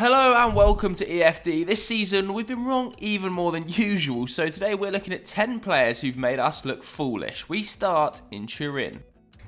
Hello and welcome to EFD. This season we've been wrong even more than usual, so today we're looking at 10 players who've made us look foolish. We start in Turin.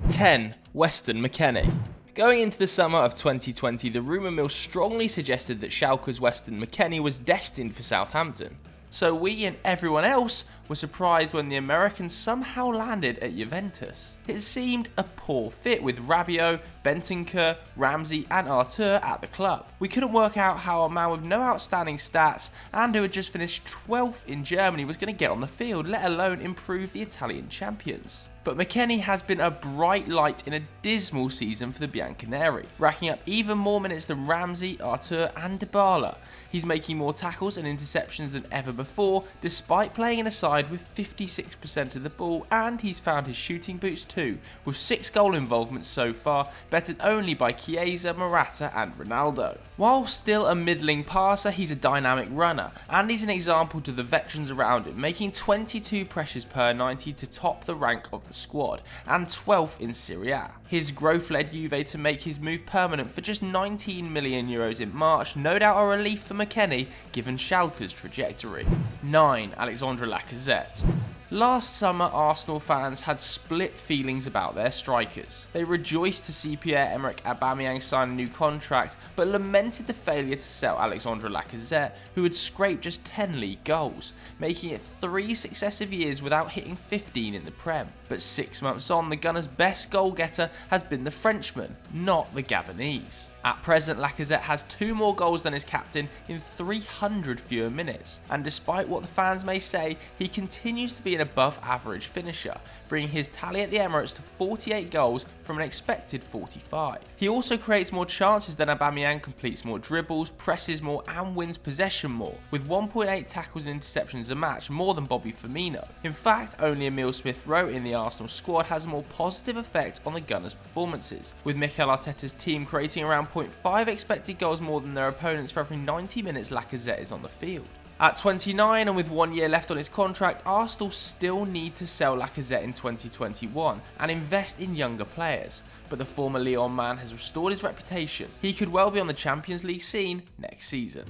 10. Weston McKennie. Going into the summer of 2020, the rumour mill strongly suggested that Schalke's Weston McKennie was destined for Southampton. So we and everyone else were surprised when the American somehow landed at Juventus. It seemed a poor fit with Rabiot, Bentancur, Ramsey and Artur at the club. We couldn't work out how a man with no outstanding stats and who had just finished 12th in Germany was going to get on the field, let alone improve the Italian champions. But McKennie has been a bright light in a dismal season for the Bianconeri, racking up even more minutes than Ramsey, Artur and Dybala. He's making more tackles and interceptions than ever before, despite playing in a side with 56% of the ball, and he's found his shooting boots too, with 6 goal involvements so far, bettered only by Chiesa, Morata and Ronaldo. While still a middling passer, he's a dynamic runner, and he's an example to the veterans around him, making 22 pressures per 90 to top the rank of the squad, and 12th in Serie A. His growth led Juve to make his move permanent for just €19 million in March, no doubt a relief for McKennie given Schalke's trajectory. 9. Alexandre Lacazette. Last summer, Arsenal fans had split feelings about their strikers. They rejoiced to see Pierre-Emerick Aubameyang sign a new contract, but lamented the failure to sell Alexandre Lacazette, who had scraped just 10 league goals, making it 3 successive years without hitting 15 in the Prem. But 6 months on, the Gunners' best goal-getter has been the Frenchman, not the Gabonese. At present, Lacazette has 2 more goals than his captain in 300 fewer minutes, and despite what the fans may say, he continues to be an above-average finisher, bringing his tally at the Emirates to 48 goals from an expected 45. He also creates more chances than Aubameyang, completes more dribbles, presses more and wins possession more, with 1.8 tackles and interceptions a match, more than Bobby Firmino. In fact, only Emile Smith-Rowe in the Arsenal squad has a more positive effect on the Gunners' performances, with Mikel Arteta's team creating around 0.5 expected goals more than their opponents for every 90 minutes Lacazette is on the field. At 29 and with 1 year left on his contract, Arsenal still need to sell Lacazette in 2021 and invest in younger players, but the former Lyon man has restored his reputation. He could well be on the Champions League scene next season.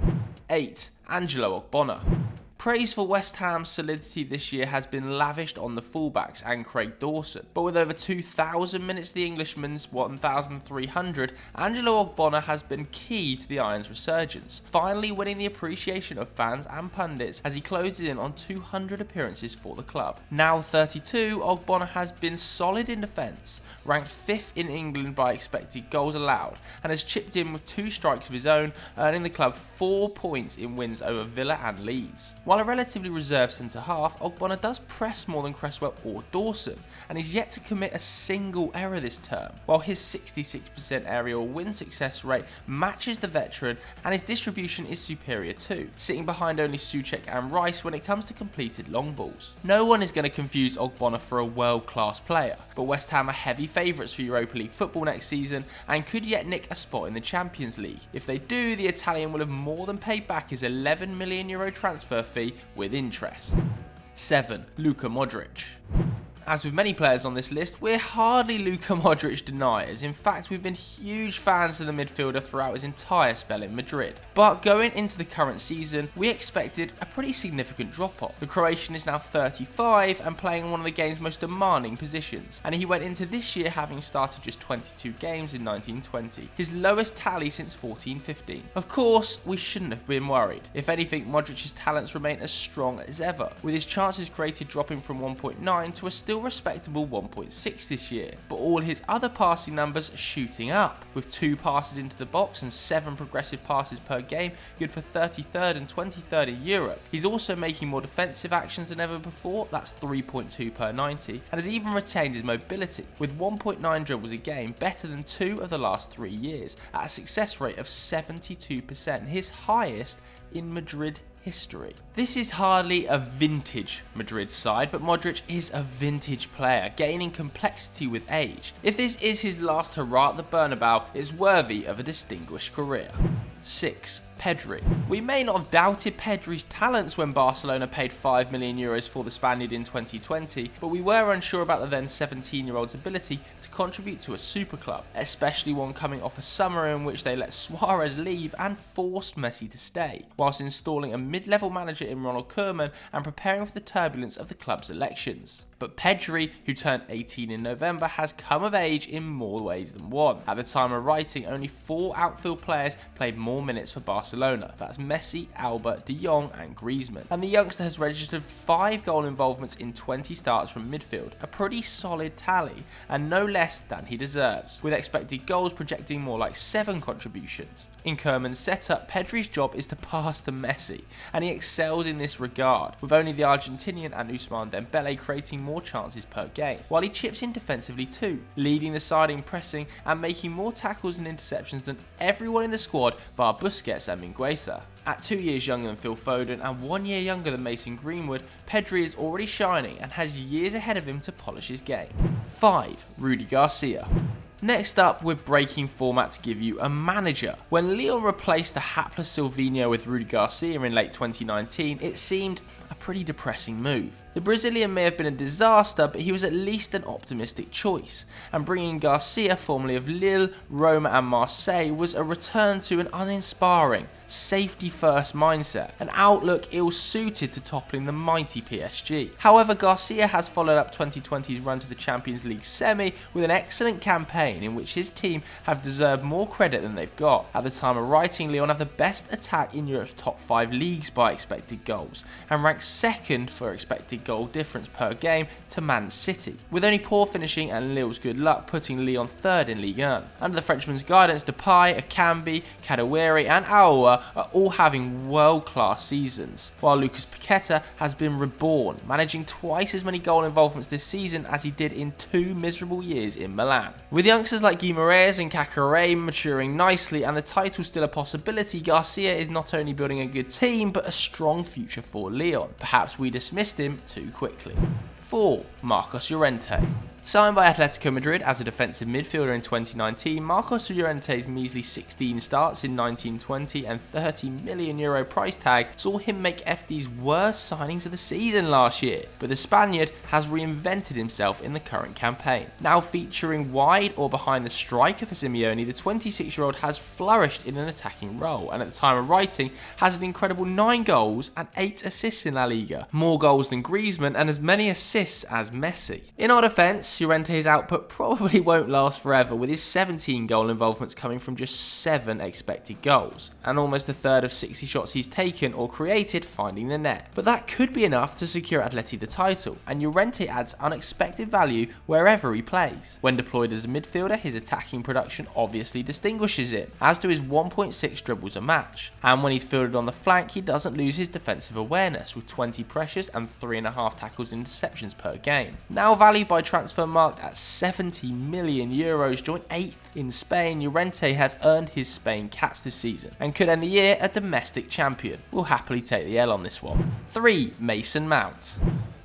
8. Angelo Ogbonna. Praise for West Ham's solidity this year has been lavished on the fullbacks and Craig Dawson, but with over 2,000 minutes the Englishman's 1,300, Angelo Ogbonna has been key to the Irons' resurgence, finally winning the appreciation of fans and pundits as he closes in on 200 appearances for the club. Now 32, Ogbonna has been solid in defence, ranked 5th in England by expected goals allowed, and has chipped in with 2 strikes of his own, earning the club 4 points in wins over Villa and Leeds. While a relatively reserved centre-half, Ogbonna does press more than Cresswell or Dawson, and he's yet to commit a single error this term, while his 66% aerial win success rate matches the veteran and his distribution is superior too, sitting behind only Souček and Rice when it comes to completed long balls. No one is going to confuse Ogbonna for a world-class player, but West Ham are heavy favourites for Europa League football next season and could yet nick a spot in the Champions League. If they do, the Italian will have more than paid back his €11 million transfer fee with interest. 7. Luka Modric. As with many players on this list, we're hardly Luka Modric deniers. In fact, we've been huge fans of the midfielder throughout his entire spell in Madrid. But going into the current season, we expected a pretty significant drop-off. The Croatian is now 35 and playing one of the game's most demanding positions, and he went into this year having started just 22 games in 1920, his lowest tally since 14-15. Of course, we shouldn't have been worried. If anything, Modric's talents remain as strong as ever, with his chances created dropping from 1.9 to a still respectable 1.6 this year, but all his other passing numbers shooting up, with 2 passes into the box and 7 progressive passes per game, good for 33rd and 23rd in Europe. He's also making more defensive actions than ever before, that's 3.2 per 90, and has even retained his mobility, with 1.9 dribbles a game, better than 2 of the last 3 years, at a success rate of 72%, his highest in Madrid history. This is hardly a vintage Madrid side, but Modric is a vintage player, gaining complexity with age. If this is his last hurrah at the Bernabeu, it's worthy of a distinguished career. 6. Pedri. We may not have doubted Pedri's talents when Barcelona paid €5 million for the Spaniard in 2020, but we were unsure about the then 17-year-old's ability to contribute to a super club, especially one coming off a summer in which they let Suarez leave and forced Messi to stay, whilst installing a mid-level manager in Ronald Koeman and preparing for the turbulence of the club's elections. But Pedri, who turned 18 in November, has come of age in more ways than one. At the time of writing, only 4 outfield players played more minutes for Barcelona. That's Messi, Alba, De Jong and Griezmann. And the youngster has registered 5 goal involvements in 20 starts from midfield, a pretty solid tally, and no less than he deserves, with expected goals projecting more like 7 contributions. In Koeman's setup, Pedri's job is to pass to Messi, and he excels in this regard, with only the Argentinian and Ousmane Dembele creating more chances per game, while he chips in defensively too, leading the side in pressing and making more tackles and interceptions than everyone in the squad bar Busquets and Mingueza. At 2 years younger than Phil Foden and 1 year younger than Mason Greenwood, Pedri is already shining and has years ahead of him to polish his game. 5. Rudy Garcia. Next up, we're breaking format to give you a manager. When Lyon replaced the hapless Silvinho with Rudy Garcia in late 2019, it seemed a pretty depressing move. The Brazilian may have been a disaster, but he was at least an optimistic choice, and bringing Garcia, formerly of Lille, Roma and Marseille, was a return to an uninspiring, safety-first mindset, an outlook ill-suited to toppling the mighty PSG. However, Garcia has followed up 2020's run to the Champions League semi with an excellent campaign in which his team have deserved more credit than they've got. At the time of writing, Lyon have the best attack in Europe's top 5 leagues by expected goals, and rank second for expected goal difference per game to Man City, with only poor finishing and Lille's good luck putting Lyon third in Ligue 1. Under the Frenchman's guidance, Depay, Akanji, Kadewere and Aouar are all having world-class seasons, while Lucas Paqueta has been reborn, managing twice as many goal involvements this season as he did in 2 miserable years in Milan. With youngsters like Guimaraes and Caqueret maturing nicely and the title still a possibility, Garcia is not only building a good team but a strong future for Lyon. Perhaps we dismissed him too quickly. 4. Marcos Llorente. Signed by Atletico Madrid as a defensive midfielder in 2019, Marcos Llorente's measly 16 starts in 1920 and €30 million price tag saw him make FD's worst signings of the season last year, but the Spaniard has reinvented himself in the current campaign. Now featuring wide or behind the striker for Simeone, the 26-year-old has flourished in an attacking role, and at the time of writing has an incredible 9 goals and 8 assists in La Liga, more goals than Griezmann and as many assists as Messi. In our defence, Llorente's output probably won't last forever, with his 17 goal involvements coming from just 7 expected goals, and almost a third of 60 shots he's taken or created finding the net. But that could be enough to secure Atleti the title, and Llorente adds unexpected value wherever he plays. When deployed as a midfielder, his attacking production obviously distinguishes him, as do his 1.6 dribbles a match. And when he's fielded on the flank, he doesn't lose his defensive awareness, with 20 pressures and 3.5 tackles and interceptions per game. Now valued by transfer marked at €70 million, joint 8th in Spain, Llorente has earned his Spain caps this season and could end the year a domestic champion. We'll happily take the L on this one. 3. Mason Mount.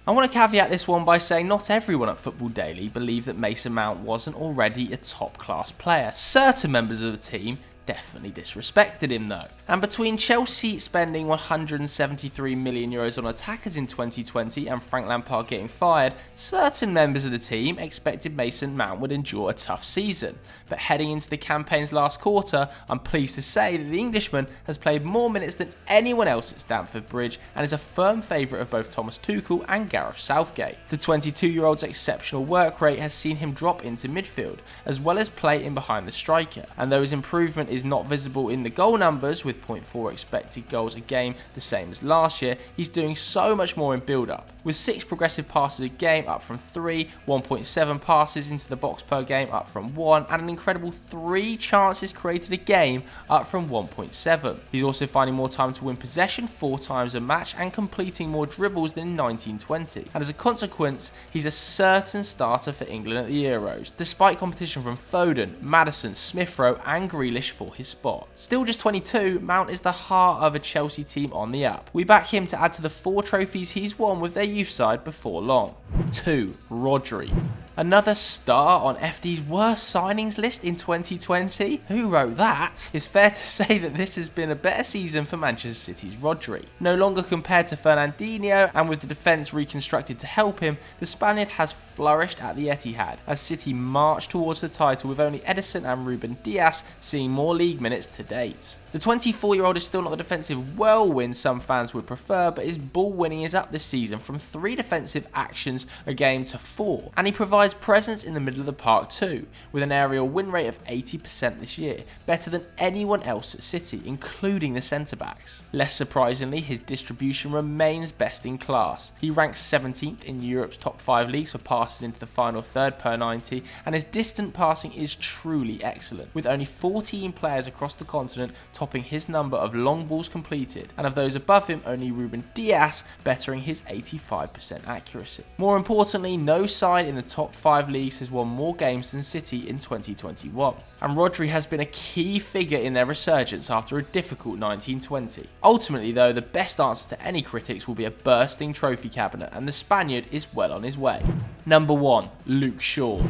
I want to caveat this one by saying not everyone at Football Daily believed that Mason Mount wasn't already a top-class player. Certain members of the team definitely disrespected him though. And between Chelsea spending €173 million on attackers in 2020 and Frank Lampard getting fired, certain members of the team expected Mason Mount would endure a tough season. But heading into the campaign's last quarter, I'm pleased to say that the Englishman has played more minutes than anyone else at Stamford Bridge and is a firm favourite of both Thomas Tuchel and Gareth Southgate. The 22-year-old's exceptional work rate has seen him drop into midfield, as well as play in behind the striker, and though his improvement is not visible in the goal numbers, with 0.4 expected goals a game, the same as last year, he's doing so much more in build-up, with 6 progressive passes a game up from 3, 1.7 passes into the box per game up from 1, and an incredible 3 chances created a game up from 1.7. He's also finding more time to win possession 4 times a match and completing more dribbles than in 1920, and as a consequence, he's a certain starter for England at the Euros, despite competition from Foden, Maddison, Smith Rowe and Grealish for his spot. Still just 22, Mount is the heart of a Chelsea team on the up. We back him to add to the 4 trophies he's won with their youth side before long. 2. Rodri. Another star on FD's worst signings list in 2020? Who wrote that? It's fair to say that this has been a better season for Manchester City's Rodri. No longer compared to Fernandinho, and with the defence reconstructed to help him, the Spaniard has flourished at the Etihad, as City march towards the title with only Ederson and Ruben Dias seeing more league minutes to date. The 24-year-old is still not the defensive whirlwind some fans would prefer, but his ball winning is up this season from 3 defensive actions a game to 4, and he provides presence in the middle of the park too, with an aerial win rate of 80% this year, better than anyone else at City, including the centre-backs. Less surprisingly, his distribution remains best in class. He ranks 17th in Europe's top 5 leagues for passes into the final third per 90, and his distant passing is truly excellent, with only 14 players across the continent topping his number of long balls completed, and of those above him, only Ruben Dias bettering his 85% accuracy. More importantly, no side in the top 5 leagues has won more games than City in 2021, and Rodri has been a key figure in their resurgence after a difficult 19-20. Ultimately though, the best answer to any critics will be a bursting trophy cabinet, and the Spaniard is well on his way. Number 1. Luke Shaw.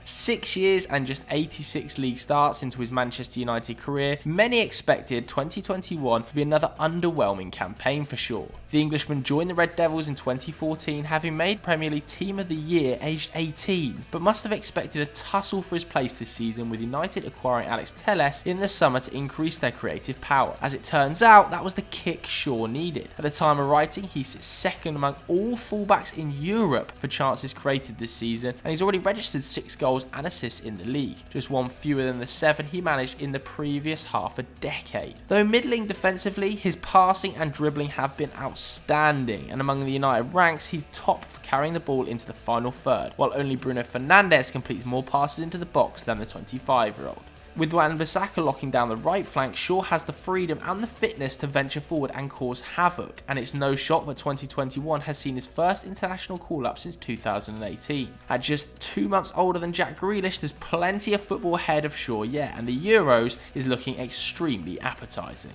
6 years and just 86 league starts into his Manchester United career, many expected 2021 to be another underwhelming campaign for Shaw. The Englishman joined the Red Devils in 2014, having made Premier League Team of the Year aged 18, but must have expected a tussle for his place this season, with United acquiring Alex Telles in the summer to increase their creative power. As it turns out, that was the kick Shaw needed. At the time of writing, he sits second among all fullbacks in Europe for chances created this season, and he's already registered 6 goals and assists in the league, just 1 fewer than the 7 he managed in the previous half a decade. Though middling defensively, his passing and dribbling have been outstanding, and among the United ranks, he's top for carrying the ball into the final third, while only Bruno Fernandes completes more passes into the box than the 25-year-old. With Wan-Bissaka locking down the right flank, Shaw has the freedom and the fitness to venture forward and cause havoc, and it's no shock that 2021 has seen his first international call-up since 2018. At just 2 months older than Jack Grealish, there's plenty of football ahead of Shaw yet, and the Euros is looking extremely appetising.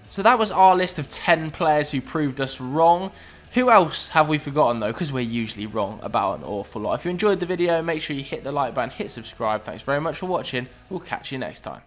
So that was our list of 10 players who proved us wrong. Who else have we forgotten though, because we're usually wrong about an awful lot. If you enjoyed the video, make sure you hit the like button, hit subscribe. Thanks very much for watching. We'll catch you next time.